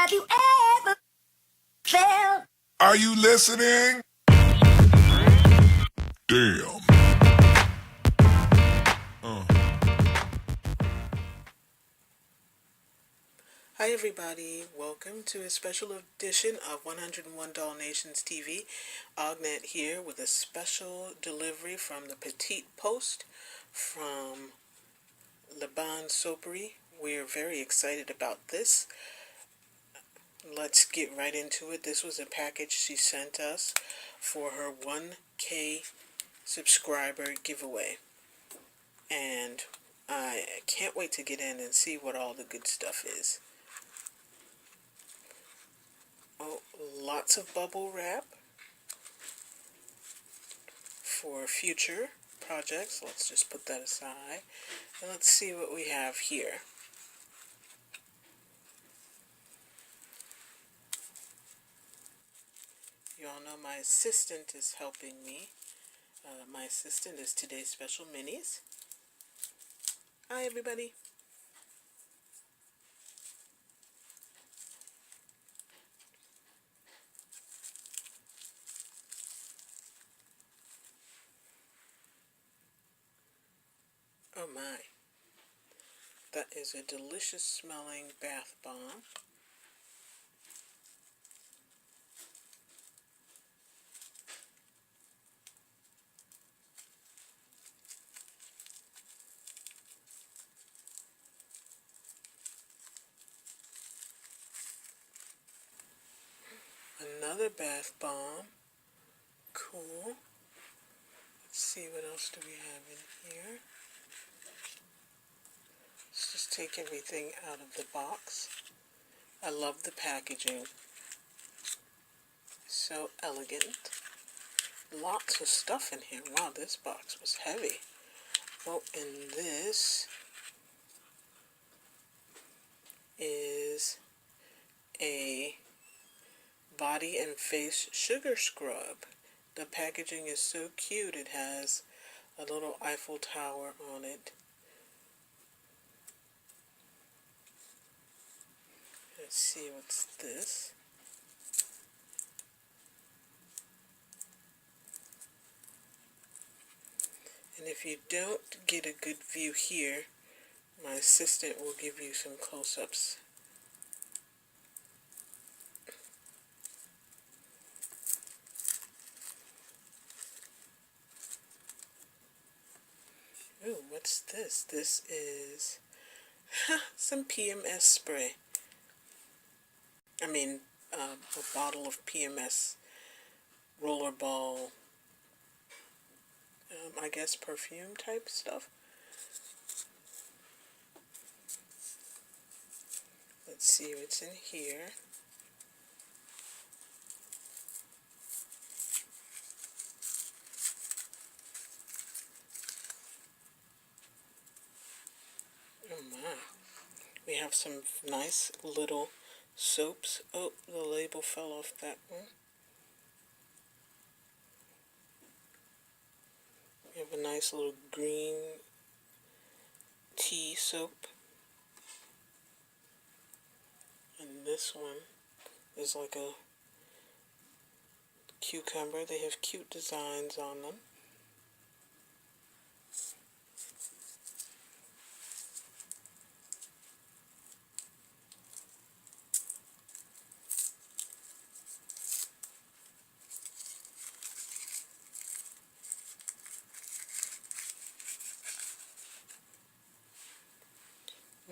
Have you ever felt? Are you listening? Damn. Hi everybody, welcome to a special edition of 101 Dalmatians TV. Ognet here with a special delivery from the Petite Post from LeBain Soapery. We're very excited about this. Let's get right into it. This was a package she sent us for her 1K subscriber giveaway. And I can't wait to get in and see what all the good stuff is. Oh, lots of bubble wrap for future projects. Let's just put that aside. And let's see what we have here. You all know my assistant is helping me. My assistant is today's special minis. Hi everybody. Oh my. That is a delicious smelling bath bomb. Another bath bomb. Cool. Let's see what else do we have in here. Let's just take everything out of the box. I love the packaging. So elegant. Lots of stuff in here. Wow, this box was heavy. Oh, and this is a body and face sugar scrub. The packaging is so cute. It has a little Eiffel Tower on it. Let's see, what's this? And if you don't get a good view here, my assistant will give you some close-ups. Ooh, what's this? This is some PMS spray. I mean, a bottle of PMS rollerball, I guess perfume type stuff. Let's see what's in here. Oh my. We have some nice little soaps. Oh, the label fell off that one. We have a nice little green tea soap. And this one is like a cucumber. They have cute designs on them.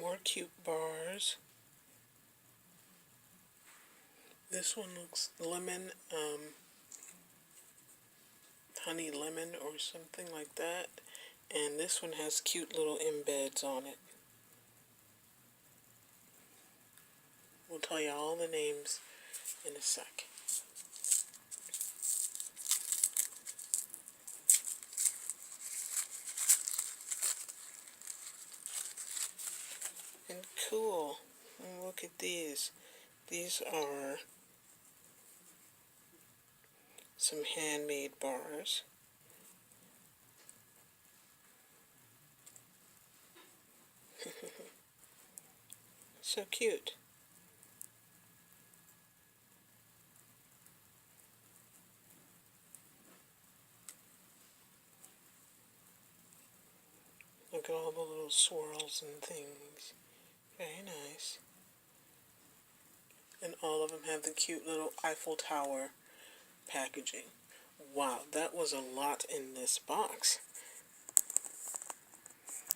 More cute bars. This one looks lemon, honey lemon or something like that. And this one has cute little embeds on it. We'll tell you all the names in a sec. And cool. And look at these. These are some handmade bars. So cute. Look at all the little swirls and things. Very nice. And all of them have the cute little Eiffel Tower packaging. Wow, that was a lot in this box.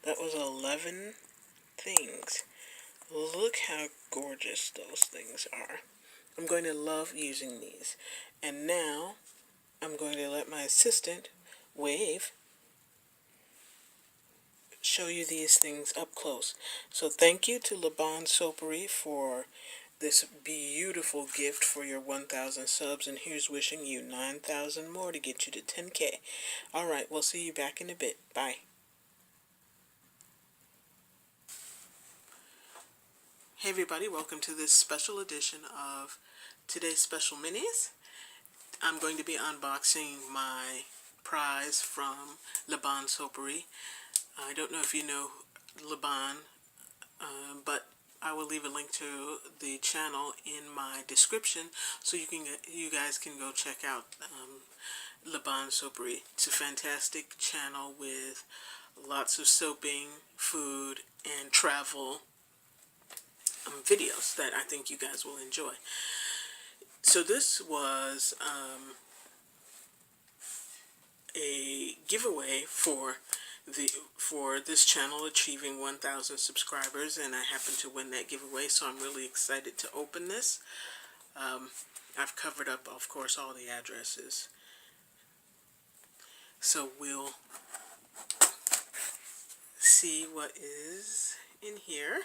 That was 11 things. Look how gorgeous those things are. I'm going to love using these. And now, I'm going to let my assistant, Wave, show you these things up close. So thank you to LeBain Soapery for this beautiful gift for your 1,000 subs, and here's wishing you 9,000 more to get you to 10K. Alright, we'll see you back in a bit. Bye. Hey everybody, welcome to this special edition of today's special minis. I'm going to be unboxing my prize from LeBain Soapery. I don't know if you know LeBain, but I will leave a link to the channel in my description so you guys can go check out LeBain Soapery. It's a fantastic channel with lots of soaping, food, and travel videos that I think you guys will enjoy. So this was a giveaway for this channel achieving 1,000 subscribers, and I happened to win that giveaway, so I'm really excited to open this. I've covered up, of course, all the addresses, so we'll see what is in here.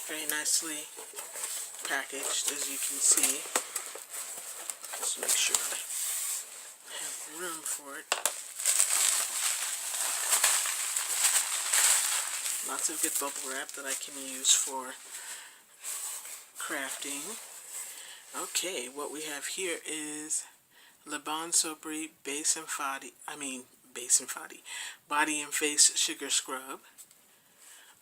Very nicely packaged, as you can see. Just make sure I have room for it. Lots of good bubble wrap that I can use for crafting. Okay, what we have here is LeBain Soapery Body and Face Sugar Scrub.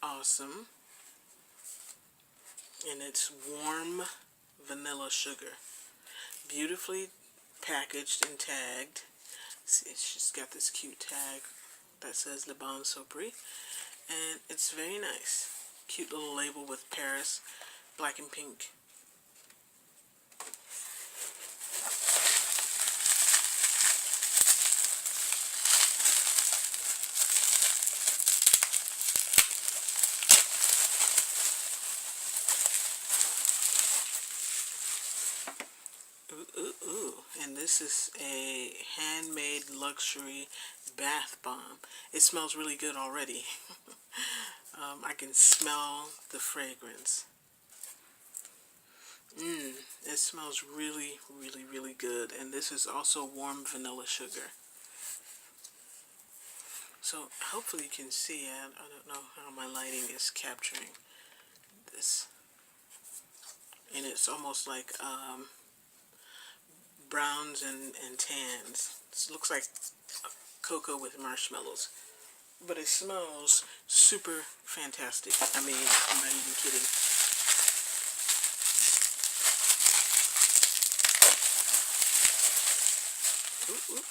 Awesome. And it's warm vanilla sugar. Beautifully packaged and tagged. See, it's just got this cute tag that says LeBain Soapery. And it's very nice. Cute little label with Paris, black and pink. Ooh, and this is a handmade luxury bath bomb. It smells really good already. I can smell the fragrance. It smells really, really, really good. And this is also warm vanilla sugar. So hopefully you can see it. I don't know how my lighting is capturing this. And it's almost like browns and tans. It looks like cocoa with marshmallows. But it smells super fantastic. I mean, I'm not even kidding. Ooh.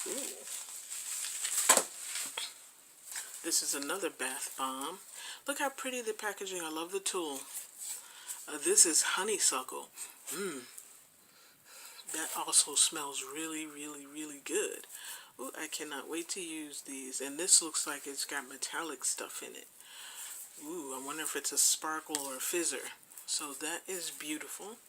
This is another bath bomb. Look how pretty the packaging. I love the tool. This is honeysuckle. That also smells really, really, really good. Ooh, I cannot wait to use these. And this looks like it's got metallic stuff in it. Ooh, I wonder if it's a sparkle or a fizzer. So that is beautiful.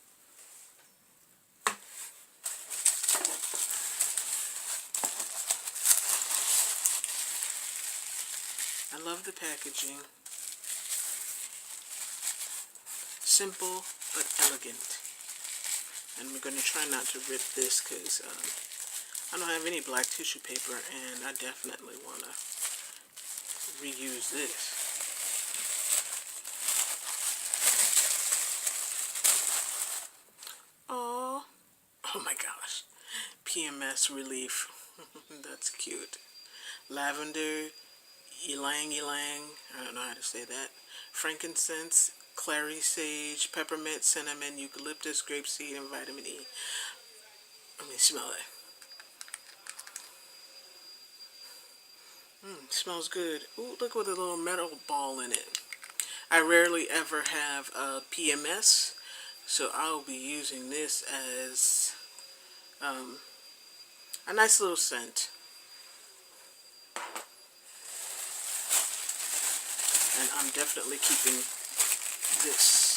I love the packaging. Simple but elegant. And we're going to try not to rip this because I don't have any black tissue paper, and I definitely want to reuse this. Oh, oh my gosh. PMS relief. That's cute. Lavender, ylang ylang, I don't know how to say that. Frankincense, clary sage, peppermint, cinnamon, eucalyptus, grapeseed, and vitamin E. Let me smell it. Smells good. Ooh, look with a little metal ball in it. I rarely ever have PMS, so I'll be using this as a nice little scent. And I'm definitely keeping this.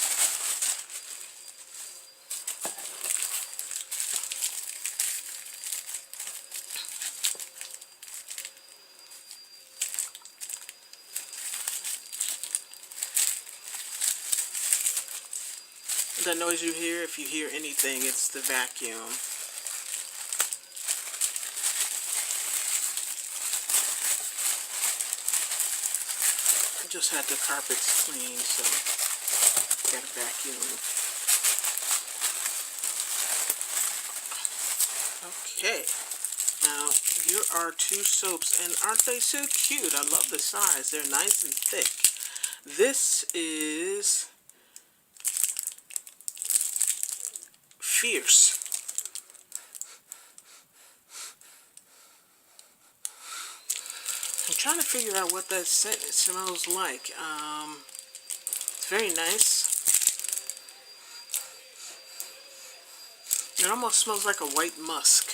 The noise you hear, if you hear anything, it's the vacuum. I just had the carpets cleaned, so got a vacuum. Okay, now here are two soaps, and aren't they so cute? I love the size. They're nice and thick. This is Fierce. I'm trying to figure out what that scent smells like. It's very nice. It almost smells like a white musk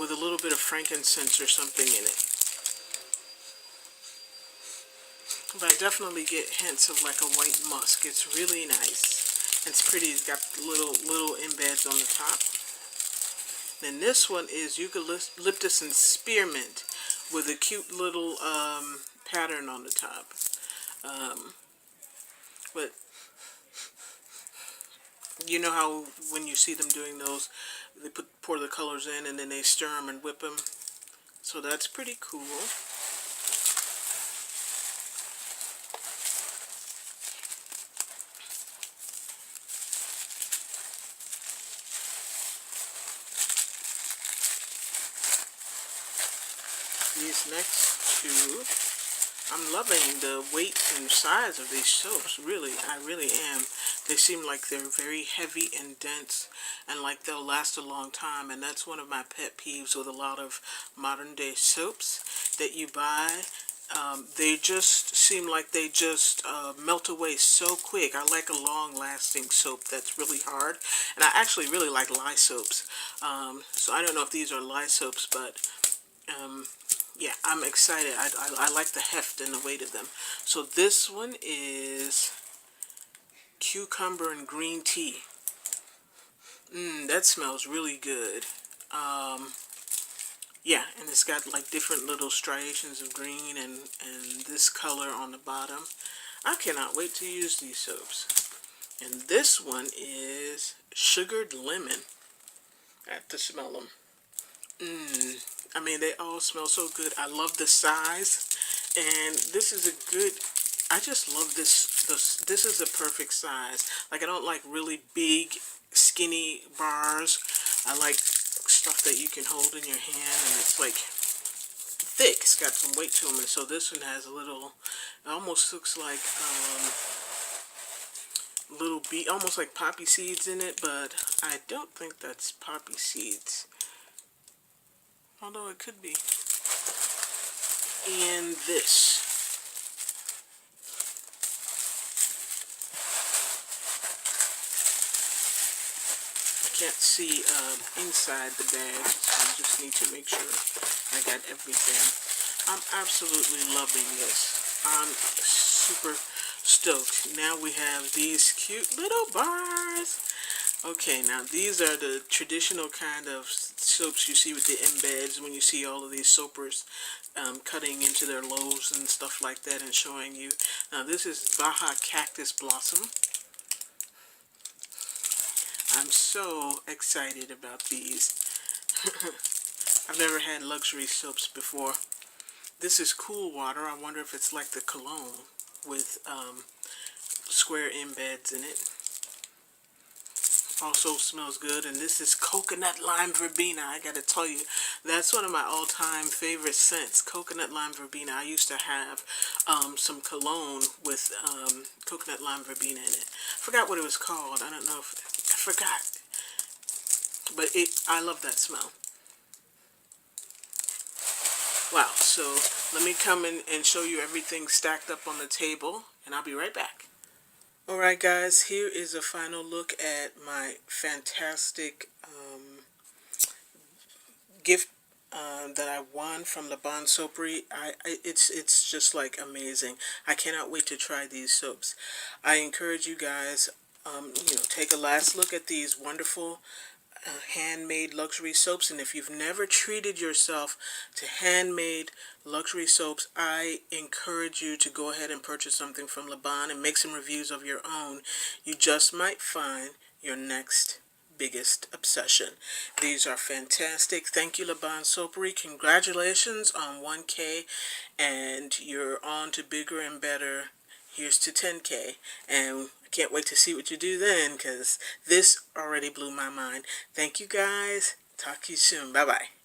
with a little bit of frankincense or something in it. But I definitely get hints of like a white musk. It's really nice. It's pretty. It's got little embeds on the top. Then this one is eucalyptus and spearmint with a cute little pattern on the top. But you know how when you see them doing those, they pour the colors in and then they stir them and whip them. So that's pretty cool. These next two, I'm loving the weight and size of these soaps. Really, I really am. They seem like they're very heavy and dense and like they'll last a long time. And that's one of my pet peeves with a lot of modern day soaps that you buy. They just seem like they just melt away so quick. I like a long-lasting soap that's really hard. And I actually really like lye soaps. So I don't know if these are lye soaps, but yeah, I'm excited. I like the heft and the weight of them. So this one is cucumber and green tea. That smells really good. Yeah, and it's got like different little striations of green and this color on the bottom. I cannot wait to use these soaps. And this one is sugared lemon. I have to smell them. I mean, they all smell so good. I love the size, and this is a good, I just love this, this is a perfect size. Like, I don't like really big, skinny bars. I like stuff that you can hold in your hand, and it's like thick. It's got some weight to them, and so this one has a little, it almost looks like little almost like poppy seeds in it, but I don't think that's poppy seeds. Although it could be. And this. I can't see inside the bag, so I just need to make sure I got everything. I'm absolutely loving this. I'm super stoked. Now we have these cute little bars. Okay, now these are the traditional kind of soaps you see with the embeds when you see all of these soapers cutting into their loaves and stuff like that and showing you. Now this is Baja Cactus Blossom. I'm so excited about these. I've never had luxury soaps before. This is cool water. I wonder if it's like the cologne with square embeds in it. Also smells good. And this is coconut lime verbena. I gotta tell you, that's one of my all-time favorite scents, coconut lime verbena. I used to have some cologne with coconut lime verbena in it. Forgot what it was called. I don't know if I forgot, but I love that smell. Wow. So let me come in and show you everything stacked up on the table, and I'll be right back. Alright guys, here is a final look at my fantastic gift that I won from LeBain Soapery. It's just like amazing. I cannot wait to try these soaps. I encourage you guys, take a last look at these wonderful handmade luxury soaps. And if you've never treated yourself to handmade luxury soaps, I encourage you to go ahead and purchase something from LeBain and make some reviews of your own. You just might find your next biggest obsession. These are fantastic. Thank you, LeBain Soapery. Congratulations on 1K, and you're on to bigger and better. Here's to 10K, and I can't wait to see what you do then, because this already blew my mind. Thank you guys. Talk to you soon. Bye-bye.